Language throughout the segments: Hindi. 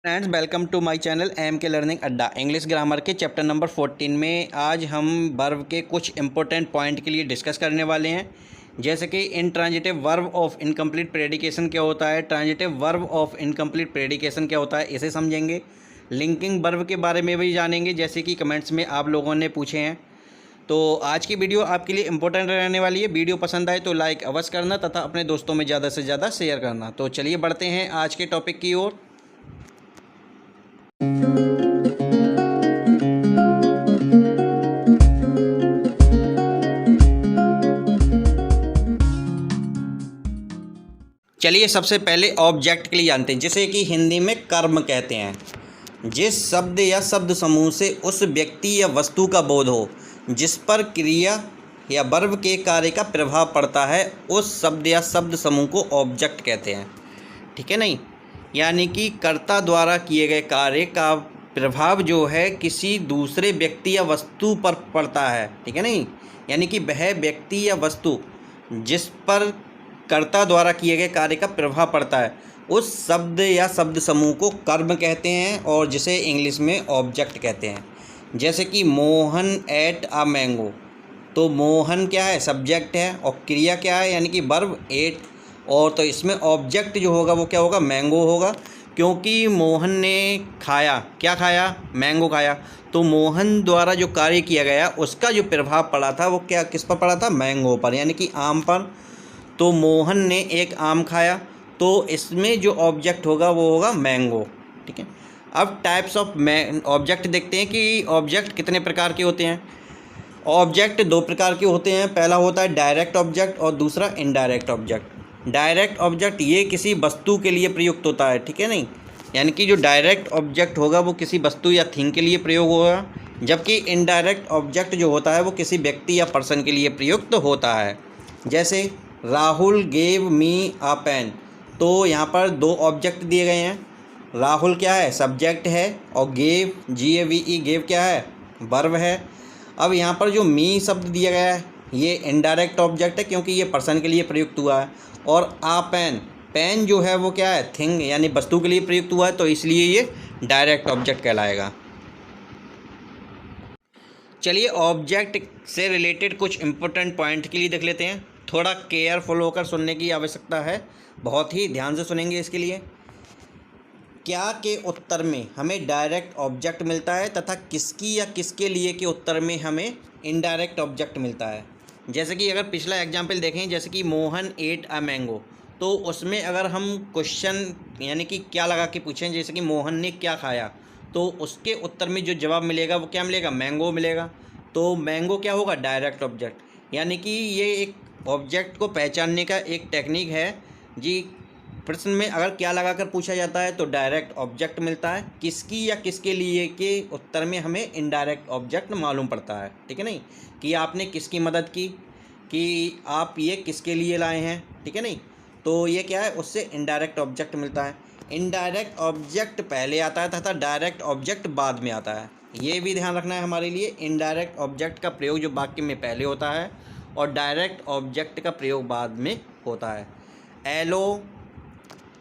Friends, welcome to my channel M K learning Adda. English grammar के चैप्टर नंबर 14 में आज हम वर्ब के कुछ इंपॉर्टेंट पॉइंट के लिए डिस्कस करने वाले हैं। जैसे कि इंट्रांजिटिव वर्ब ऑफ इनकम्प्लीट प्रेडिकेशन क्या होता है, ट्रांजिटिव वर्ब ऑफ इनकम्प्लीट प्रेडिकेशन क्या होता है, इसे समझेंगे। लिंकिंग वर्ब के बारे में भी जानेंगे, जैसे कि कमेंट्स में आप लोगों ने पूछे हैं। तो आज की वीडियो आपके लिए इंपॉर्टेंट रहने वाली है। वीडियो पसंद आए तो लाइक अवश्य करना तथा अपने दोस्तों में ज़्यादा से ज़्यादा शेयर करना। तो चलिए बढ़ते हैं आज के टॉपिक की ओर। चलिए सबसे पहले ऑब्जेक्ट के लिए जानते हैं, जिसे कि हिंदी में कर्म कहते हैं। जिस शब्द या शब्द समूह से उस व्यक्ति या वस्तु का बोध हो जिस पर क्रिया या वर्ब के कार्य का प्रभाव पड़ता है, उस शब्द या शब्द समूह को ऑब्जेक्ट कहते हैं। ठीक है नहीं, यानी कि कर्ता द्वारा किए गए कार्य का प्रभाव जो है किसी दूसरे व्यक्ति या वस्तु पर पड़ता है। ठीक है नहीं, यानी कि वह व्यक्ति या वस्तु जिस पर कर्ता द्वारा किए गए कार्य का प्रभाव पड़ता है, उस शब्द या शब्द समूह को कर्म कहते हैं और जिसे इंग्लिश में ऑब्जेक्ट कहते हैं। जैसे कि मोहन एट अ मैंगो, तो मोहन क्या है, सब्जेक्ट है, और क्रिया क्या है, यानी कि वर्ब एट, और तो इसमें ऑब्जेक्ट जो होगा वो क्या होगा, मैंगो होगा। क्योंकि मोहन ने खाया, क्या खाया, मैंगो खाया, तो मोहन द्वारा जो कार्य किया गया उसका जो प्रभाव पड़ा था वो क्या, किस पर पड़ा था, मैंगो पर, यानी कि आम पर। तो मोहन ने एक आम खाया, तो इसमें जो ऑब्जेक्ट होगा वो होगा मैंगो। ठीक है, अब टाइप्स ऑफ ऑब्जेक्ट देखते हैं कि ऑब्जेक्ट कितने प्रकार के होते हैं। ऑब्जेक्ट दो प्रकार के होते हैं, पहला होता है डायरेक्ट ऑब्जेक्ट और दूसरा इनडायरेक्ट ऑब्जेक्ट। डायरेक्ट ऑब्जेक्ट ये किसी वस्तु के लिए प्रयुक्त होता है। ठीक है नहीं, यानी कि जो डायरेक्ट ऑब्जेक्ट होगा वो किसी वस्तु या थिंग के लिए प्रयोग होगा, जबकि इनडायरेक्ट ऑब्जेक्ट जो होता है वो किसी व्यक्ति या पर्सन के लिए प्रयुक्त होता है। जैसे राहुल गेव मी आ पेन, तो यहाँ पर दो ऑब्जेक्ट दिए गए हैं। राहुल क्या है, सब्जेक्ट है, और गेव GAVE गेव क्या है, वर्ब है। अब यहाँ पर जो मी शब्द दिया गया है ये इनडायरेक्ट ऑब्जेक्ट है, क्योंकि ये पर्सन के लिए प्रयुक्त हुआ है। और आ पेन, पेन जो है वो क्या है, थिंग यानी वस्तु के लिए प्रयुक्त हुआ है, तो इसलिए ये डायरेक्ट ऑब्जेक्ट कहलाएगा। चलिए ऑब्जेक्ट से रिलेटेड कुछ इंपॉर्टेंट पॉइंट के लिए देख लेते हैं। थोड़ा केयरफुल होकर सुनने की आवश्यकता है, बहुत ही ध्यान से सुनेंगे इसके लिए। क्या के उत्तर में हमें डायरेक्ट ऑब्जेक्ट मिलता है तथा किसकी या किसके लिए के उत्तर में हमें इनडायरेक्ट ऑब्जेक्ट मिलता है। जैसे कि अगर पिछला एग्जाम्पल देखें, जैसे कि मोहन एट अ मैंगो, तो उसमें अगर हम क्वेश्चन यानी कि क्या लगा के पूछें, जैसे कि मोहन ने क्या खाया, तो उसके उत्तर में जो जवाब मिलेगा वो क्या मिलेगा, मैंगो मिलेगा। तो मैंगो क्या होगा, डायरेक्ट ऑब्जेक्ट। यानी कि ये एक ऑब्जेक्ट को पहचानने का एक टेक्निक है जी। प्रश्न में अगर क्या लगाकर पूछा जाता है तो डायरेक्ट ऑब्जेक्ट मिलता है, किसकी या किसके लिए के उत्तर में हमें इनडायरेक्ट ऑब्जेक्ट मालूम पड़ता है। ठीक है नहीं, कि आपने किसकी मदद की, कि आप ये किसके लिए लाए हैं। ठीक है नहीं, तो ये क्या है, उससे इनडायरेक्ट ऑब्जेक्ट मिलता है। इनडायरेक्ट ऑब्जेक्ट पहले आता है तथा डायरेक्ट ऑब्जेक्ट बाद में आता है, ये भी ध्यान रखना है हमारे लिए। इनडायरेक्ट ऑब्जेक्ट का प्रयोग जो वाक्य में पहले होता है और डायरेक्ट ऑब्जेक्ट का प्रयोग बाद में होता है। Allow,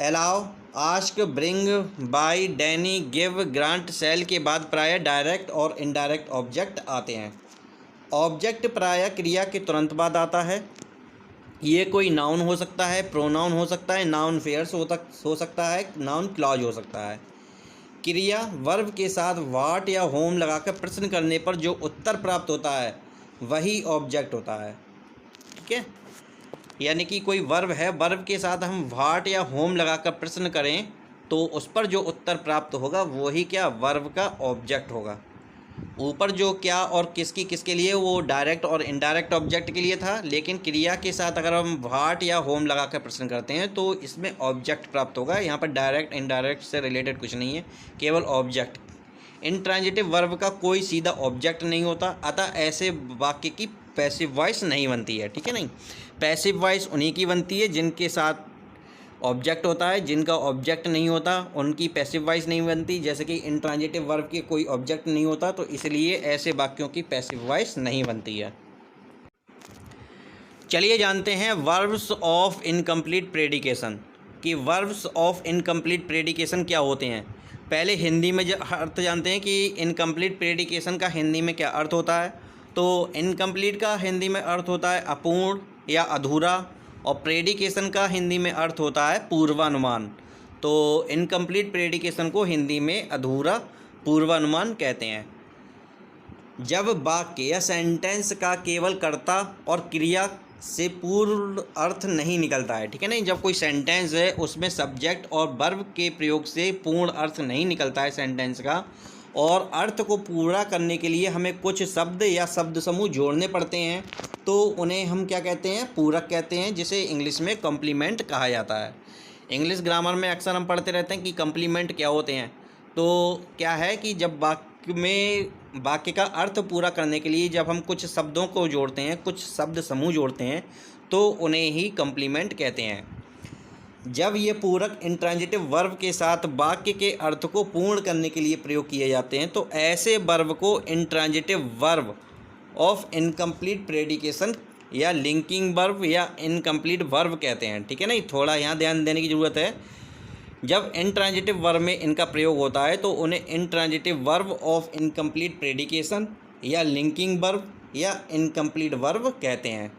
allow, ask, bring, buy, deny, give, grant, sell के बाद प्रायः डायरेक्ट और इनडायरेक्ट ऑब्जेक्ट आते हैं। ऑब्जेक्ट प्रायः क्रिया के तुरंत बाद आता है। ये कोई नाउन हो सकता है, प्रोनाउन हो सकता है, नाउन फेयर्स हो सकता है, नाउन क्लॉज हो सकता है। क्रिया वर्ब के साथ वाट या होम लगाकर प्रश्न करने पर जो उत्तर प्राप्त होता है वही ऑब्जेक्ट होता है। ठीक है, यानी कि कोई वर्ब है, वर्ब के साथ हम व्हाट या होम लगाकर प्रश्न करें तो उस पर जो उत्तर प्राप्त होगा वही क्या, वर्ब का ऑब्जेक्ट होगा। ऊपर जो क्या और किसकी किसके लिए वो डायरेक्ट और इनडायरेक्ट ऑब्जेक्ट के लिए था, लेकिन क्रिया के साथ अगर हम व्हाट या होम लगाकर प्रश्न करते हैं तो इसमें ऑब्जेक्ट प्राप्त होगा। यहाँ पर डायरेक्ट इनडायरेक्ट से रिलेटेड कुछ नहीं है, केवल ऑब्जेक्ट। इंट्रांजिटिव वर्ब का कोई सीधा ऑब्जेक्ट नहीं होता, अतः ऐसे वाक्य की पैसिव वॉइस नहीं बनती है। ठीक है नहीं, पैसिव वॉइस उन्हीं की बनती है जिनके साथ ऑब्जेक्ट होता है, जिनका ऑब्जेक्ट नहीं होता उनकी पैसिव वॉइस नहीं बनती। जैसे कि इंट्रांजिटिव वर्ब के कोई ऑब्जेक्ट नहीं होता, तो इसलिए ऐसे वाक्यों की पैसिव वॉइस नहीं बनती है। चलिए जानते हैं वर्ब्स ऑफ इनकम्प्लीट प्रेडिकेशन, कि वर्ब्स ऑफ इनकम्प्लीट प्रेडिकेशन क्या होते हैं। पहले हिंदी में अर्थ जानते हैं कि इनकम्प्लीट प्रेडिकेशन का हिंदी में क्या अर्थ होता है। तो इनकम्प्लीट का हिंदी में अर्थ होता है अपूर्ण या अधूरा, और प्रेडिकेशन का हिंदी में अर्थ होता है पूर्वानुमान। तो इनकम्प्लीट प्रेडिकेशन को हिंदी में अधूरा पूर्वानुमान कहते हैं। जब वाक्य या सेंटेंस का केवल कर्ता और क्रिया से पूर्ण अर्थ नहीं निकलता है, ठीक है नहीं, जब कोई सेंटेंस है उसमें सब्जेक्ट और वर्ब के प्रयोग से पूर्ण अर्थ नहीं निकलता है सेंटेंस का, और अर्थ को पूरा करने के लिए हमें कुछ शब्द या शब्द समूह जोड़ने पड़ते हैं, तो उन्हें हम क्या कहते हैं, पूरक कहते हैं, जिसे इंग्लिश में कॉम्प्लीमेंट कहा जाता है। इंग्लिश ग्रामर में अक्सर हम पढ़ते रहते हैं कि कॉम्प्लीमेंट क्या होते हैं। तो क्या है कि जब वाक्य का अर्थ पूरा करने के लिए जब हम कुछ शब्दों को जोड़ते हैं, कुछ शब्द समूह जोड़ते हैं, तो उन्हें ही कॉम्प्लीमेंट कहते हैं। जब ये पूरक इंट्रांजिटिव वर्ब के साथ वाक्य के अर्थ को पूर्ण करने के लिए प्रयोग किए जाते हैं, तो ऐसे वर्ब को intransitive verb of incomplete predication या लिंकिंग वर्ब या इनकम्प्लीट वर्ब कहते हैं, ठीक है नहीं। थोड़ा यहाँ ध्यान देने की ज़रूरत है। जब इंट्रांजिटिव वर्ब में इनका प्रयोग होता है तो उन्हें intransitive verb of incomplete predication या लिंकिंग वर्ब या इनकम्प्लीट वर्ब कहते हैं।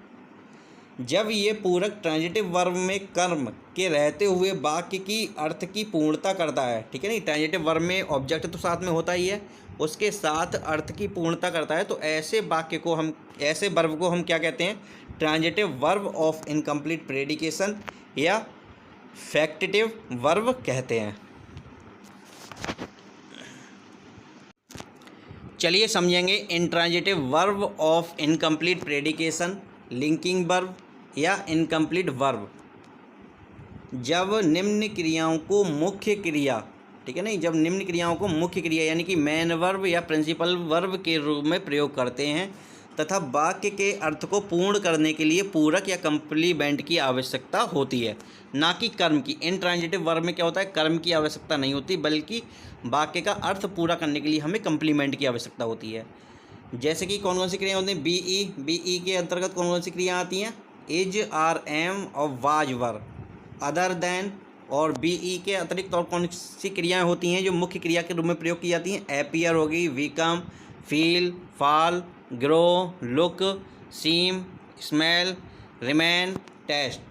जब ये पूरक ट्रांजिटिव वर्ब में कर्म के रहते हुए वाक्य की अर्थ की पूर्णता करता है, ठीक है नहीं। ट्रांजिटिव वर्ब में ऑब्जेक्ट तो साथ में होता ही है, उसके साथ अर्थ की पूर्णता करता है, तो ऐसे वर्ब को हम क्या कहते हैं, transitive verb of incomplete predication या फैक्टिटिव वर्ब कहते हैं। चलिए समझेंगे intransitive verb of incomplete predication, linking verb या इनकम्प्लीट वर्ब। जब निम्न क्रियाओं को मुख्य क्रिया, ठीक है नहीं, जब निम्न क्रियाओं को मुख्य क्रिया यानी कि मेन वर्ब या प्रिंसिपल वर्ब के रूप में प्रयोग करते हैं तथा वाक्य के अर्थ को पूर्ण करने के लिए पूरक या कम्प्लीमेंट की आवश्यकता होती है, ना कि कर्म की। इंट्रांजिटिव वर्ब में क्या होता है, कर्म की आवश्यकता नहीं होती, बल्कि वाक्य का अर्थ पूरा करने के लिए हमें कम्प्लीमेंट की आवश्यकता होती है। जैसे कि कौन कौन सी क्रियाएँ होती हैं, बी के अंतर्गत कौन कौन सी क्रियाएँ आती हैं, इज, आर, एम और वाज, वर, अदर देन, और बी के अतिरिक्त और कौन सी क्रियाएँ होती हैं जो मुख्य क्रिया के रूप में प्रयोग की जाती हैं। एपियर होगी, become, feel, fall, grow, look, seem, smell, remain, taste.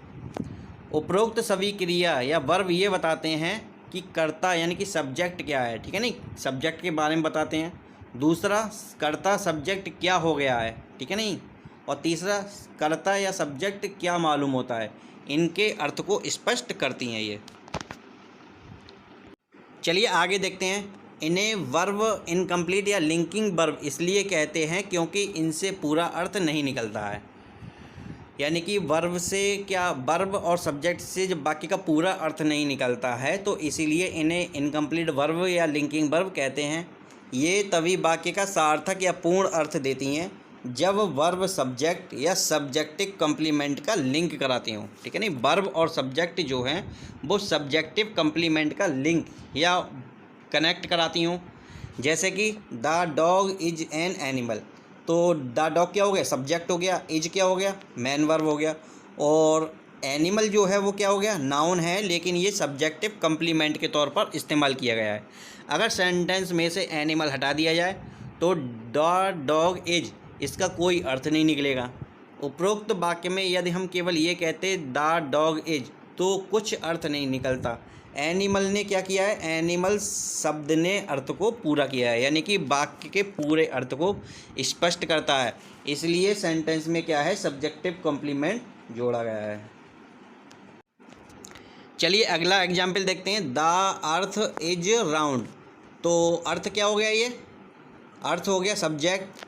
उपरोक्त सभी क्रिया या वर्ब ये बताते हैं कि कर्ता यानी कि सब्जेक्ट क्या है, ठीक है नहीं, सब्जेक्ट के बारे में बताते हैं। दूसरा, कर्ता सब्जेक्ट क्या हो गया है, ठीक है नहीं, और तीसरा, कर्ता या सब्जेक्ट क्या मालूम होता है। इनके अर्थ को स्पष्ट करती हैं ये। चलिए आगे देखते हैं। इन्हें वर्ब इनकम्प्लीट या लिंकिंग वर्ब इसलिए कहते हैं क्योंकि इनसे पूरा अर्थ नहीं निकलता है, यानी कि वर्ब से क्या, वर्ब और सब्जेक्ट से जब वाक्य का पूरा अर्थ नहीं निकलता है तो इसीलिए इन्हें इनकम्प्लीट वर्ब या लिंकिंग वर्ब कहते हैं। ये तभी वाक्य का सार्थक या पूर्ण अर्थ देती हैं जब वर्ब सब्जेक्ट या सब्जेक्टिव कम्प्लीमेंट का लिंक कराती हूँ, ठीक है नहीं। वर्ब और सब्जेक्ट जो हैं वो सब्जेक्टिव कम्प्लीमेंट का लिंक या कनेक्ट कराती हूँ। जैसे कि the dog is an animal, तो द डॉग क्या हो गया, सब्जेक्ट हो गया, इज क्या हो गया, मेन वर्ब हो गया, और एनिमल जो है वो क्या हो गया, नाउन है, लेकिन ये सब्जेक्टिव कम्प्लीमेंट के तौर पर इस्तेमाल किया गया है। अगर सेंटेंस में से एनिमल हटा दिया जाए तो द डॉग इज, इसका कोई अर्थ नहीं निकलेगा। उपरोक्त वाक्य में यदि हम केवल ये कहते द डॉग इज तो कुछ अर्थ नहीं निकलता। एनिमल ने क्या किया है, एनिमल शब्द ने अर्थ को पूरा किया है, यानी कि वाक्य के पूरे अर्थ को स्पष्ट करता है, इसलिए सेंटेंस में क्या है, सब्जेक्टिव कॉम्प्लीमेंट जोड़ा गया है। चलिए अगला एग्जाम्पल देखते हैं। द अर्थ इज राउंड, तो अर्थ क्या हो गया, ये अर्थ हो गया सब्जेक्ट,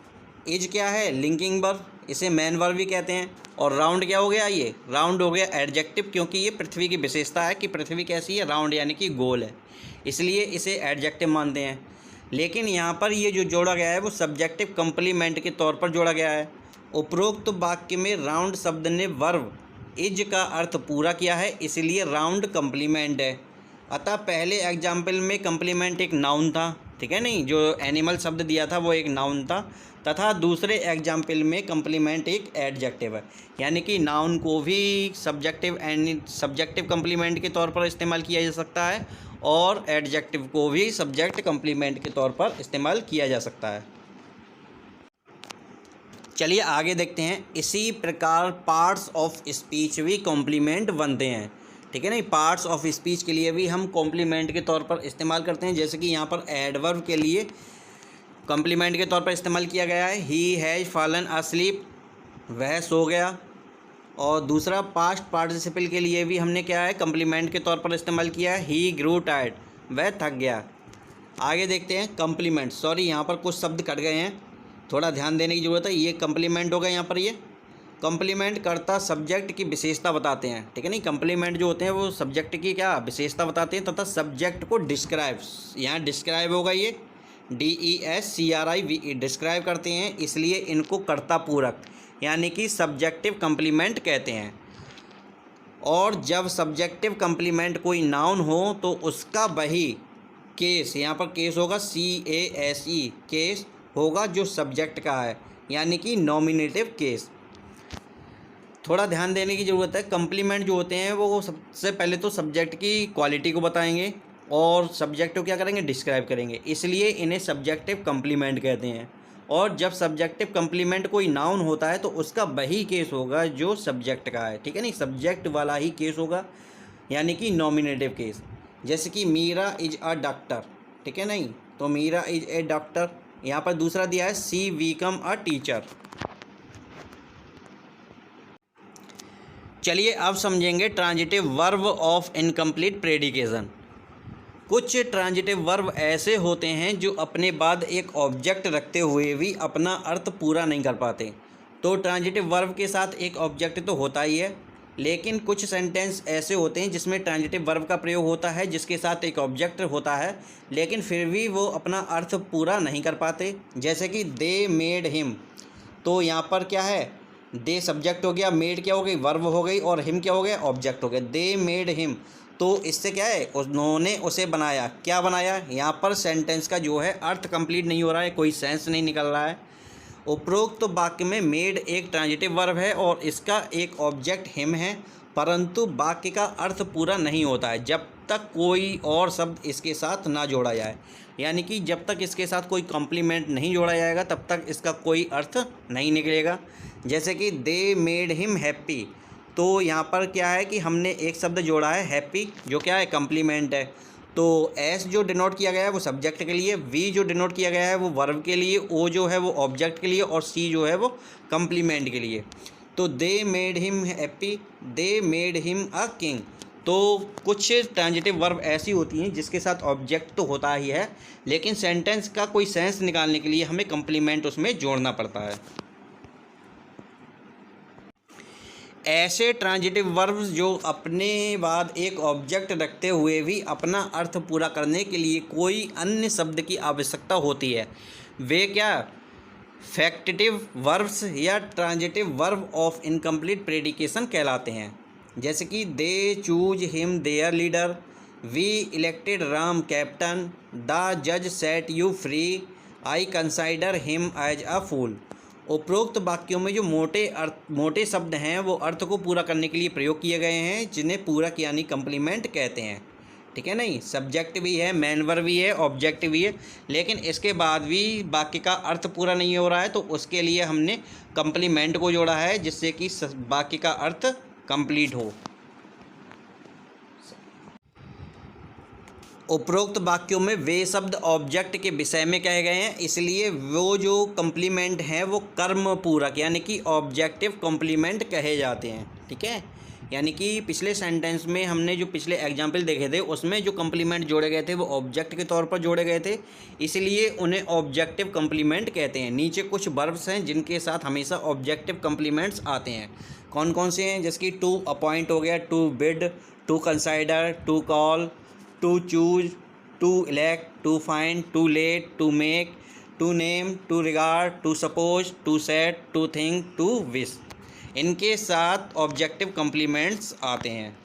इज क्या है, लिंकिंग वर्ब, इसे मेन वर्ब भी कहते हैं, और राउंड क्या हो गया, ये राउंड हो गया एडजेक्टिव, क्योंकि ये पृथ्वी की विशेषता है कि पृथ्वी कैसी है, राउंड यानी कि गोल है, इसलिए इसे एडजेक्टिव मानते हैं। लेकिन यहाँ पर ये जो जोड़ा गया है वो सब्जेक्टिव कम्प्लीमेंट के तौर पर जोड़ा गया है। उपरोक्त वाक्य में राउंड शब्द ने वर्ब इज का अर्थ पूरा किया है, इसलिए राउंड कम्प्लीमेंट है। अतः पहले एग्जाम्पल में कम्प्लीमेंट एक नाउन था, ठीक है नहीं, जो एनिमल शब्द दिया था वो एक नाउन था, तथा दूसरे एग्जाम्पल में कम्प्लीमेंट एक एडजेक्टिव है। यानी कि नाउन को भी सब्जेक्टिव कम्प्लीमेंट के तौर पर इस्तेमाल किया जा सकता है और एडजेक्टिव को भी सब्जेक्ट कम्प्लीमेंट के तौर पर इस्तेमाल किया जा सकता है। चलिए आगे देखते हैं। इसी प्रकार पार्ट्स ऑफ स्पीच भी कॉम्प्लीमेंट बनते हैं, ठीक है नहीं। पार्ट्स ऑफ स्पीच के लिए भी हम कॉम्प्लीमेंट के तौर पर इस्तेमाल करते हैं। जैसे कि यहाँ पर एडवर्ब के लिए कॉम्प्लीमेंट के तौर पर इस्तेमाल किया गया है, ही हैज़ फॉलन अस्लीप, वह सो गया। और दूसरा पास्ट पार्टिसिपल के लिए भी हमने क्या है कॉम्प्लीमेंट के तौर पर इस्तेमाल किया है, ही ग्रू टायर्ड, वह थक गया। आगे देखते हैं कॉम्प्लीमेंट। सॉरी यहाँ पर कुछ शब्द कट गए हैं, थोड़ा ध्यान देने की ज़रूरत है। ये कॉम्प्लीमेंट होगा यहाँ पर। ये कॉम्प्लीमेंट कर्ता सब्जेक्ट की विशेषता बताते हैं, ठीक है नहीं। कॉम्प्लीमेंट जो होते हैं वो सब्जेक्ट की क्या विशेषता बताते हैं तथा सब्जेक्ट को डिस्क्राइब, यहाँ डिस्क्राइब होगा, ये DESCRIBE डिस्क्राइब करते हैं, इसलिए इनको कर्ता पूरक यानी कि सब्जेक्टिव कॉम्प्लीमेंट कहते हैं। और जब सब्जेक्टिव कॉम्प्लीमेंट कोई नाउन हो तो उसका वही केस, यहाँ पर केस होगा CASE, केस होगा जो सब्जेक्ट का है, यानी कि नॉमिनेटिव केस। थोड़ा ध्यान देने की ज़रूरत है। कॉम्प्लीमेंट जो होते हैं वो सबसे पहले तो सब्जेक्ट की क्वालिटी को बताएंगे और सब्जेक्ट को क्या करेंगे डिस्क्राइब करेंगे, इसलिए इन्हें सब्जेक्टिव कॉम्प्लीमेंट कहते हैं। और जब सब्जेक्टिव कॉम्प्लीमेंट कोई नाउन होता है तो उसका वही केस होगा जो सब्जेक्ट का है, ठीक है नहीं। सब्जेक्ट वाला ही केस होगा, यानी कि नॉमिनेटिव केस। जैसे कि मीरा इज अ डॉक्टर, ठीक है नहीं, तो मीरा इज ए डॉक्टर। यहाँ पर दूसरा दिया है सी बिकम अ टीचर। चलिए अब समझेंगे ट्रांजिटिव वर्ब ऑफ इनकम्प्लीट प्रेडिकेशन। कुछ ट्रांजिटिव वर्ब ऐसे होते हैं जो अपने बाद एक ऑब्जेक्ट रखते हुए भी अपना अर्थ पूरा नहीं कर पाते। तो ट्रांजिटिव वर्ब के साथ एक ऑब्जेक्ट तो होता ही है, लेकिन कुछ सेंटेंस ऐसे होते हैं जिसमें ट्रांजिटिव वर्ब का प्रयोग होता है जिसके साथ एक ऑब्जेक्ट होता है, लेकिन फिर भी वो अपना अर्थ पूरा नहीं कर पाते। जैसे कि दे मेड हिम, तो यहाँ पर क्या है, दे सब्जेक्ट हो गया, मेड क्या हो गई वर्ब हो गई, और हिम क्या हो गया ऑब्जेक्ट हो गया। दे मेड हिम, तो इससे क्या है उन्होंने उसे बनाया। क्या बनाया, यहाँ पर सेंटेंस का जो है अर्थ कंप्लीट नहीं हो रहा है, कोई सेंस नहीं निकल रहा है। उपरोक्त तो वाक्य में मेड एक ट्रांजिटिव वर्ब है और इसका एक ऑब्जेक्ट हिम है, परंतु वाक्य का अर्थ पूरा नहीं होता है जब तक कोई और शब्द इसके साथ ना जोड़ा जाए। यानी कि जब तक इसके साथ कोई कॉम्प्लीमेंट नहीं जोड़ा जाएगा तब तक इसका कोई अर्थ नहीं निकलेगा। जैसे कि दे मेड हिम हैप्पी, तो यहाँ पर क्या है कि हमने एक शब्द जोड़ा है हैप्पी, जो क्या है कॉम्प्लीमेंट है। तो एस जो डिनोट किया गया है वो सब्जेक्ट के लिए, वी जो डिनोट किया गया है वो वर्ब के लिए, ओ जो है वो ऑब्जेक्ट के लिए, और सी जो है वो कॉम्प्लीमेंट के लिए। तो they made him happy, they made him a king. तो कुछ ट्रांजिटिव वर्ब ऐसी होती हैं जिसके साथ ऑब्जेक्ट तो होता ही है, लेकिन सेंटेंस का कोई सेंस निकालने के लिए हमें कॉम्प्लीमेंट उसमें जोड़ना पड़ता है। ऐसे ट्रांजिटिव वर्ब्स जो अपने बाद एक ऑब्जेक्ट रखते हुए भी अपना अर्थ पूरा करने के लिए कोई अन्य शब्द की आवश्यकता होती है, वे क्या फैक्टिटिव वर्ब्स या transitive verb of incomplete predication कहलाते हैं। जैसे कि they choose him their leader, we elected Ram captain, the जज set you free, I consider him as a fool. उपरोक्त वाक्यों में जो मोटे शब्द हैं वो अर्थ को पूरा करने के लिए प्रयोग किए गए हैं, जिन्हें पूरक यानी कम्प्लीमेंट कहते हैं, ठीक है नहीं। सब्जेक्ट भी है, मेन वर्ब भी है, ऑब्जेक्ट भी है, लेकिन इसके बाद भी वाक्य का अर्थ पूरा नहीं हो रहा है तो उसके लिए हमने कम्प्लीमेंट को जोड़ा है जिससे कि वाक्य का अर्थ कंप्लीट हो। उपरोक्त वाक्यों में वे शब्द ऑब्जेक्ट के विषय में कहे गए हैं, इसलिए वो जो कॉम्प्लीमेंट हैं वो कर्म पूरक यानी कि ऑब्जेक्टिव कॉम्प्लीमेंट कहे जाते हैं, ठीक है। यानी कि पिछले सेंटेंस में हमने जो पिछले एग्जाम्पल देखे थे उसमें जो कॉम्प्लीमेंट जोड़े गए थे वो ऑब्जेक्ट के तौर पर जोड़े गए थे, इसलिए उन्हें ऑब्जेक्टिव कॉम्प्लीमेंट कहते हैं। नीचे कुछ वर्ब्स हैं जिनके साथ हमेशा ऑब्जेक्टिव कॉम्प्लीमेंट्स आते हैं। कौन कौन से हैं, जैसे कि टू अपॉइंट हो गया, to bid, to consider, to call, to choose, to elect, to find, to let, to make, to name, to regard, to suppose, to set, to think, to wish. इनके साथ ऑब्जेक्टिव कॉम्प्लीमेंट्स आते हैं।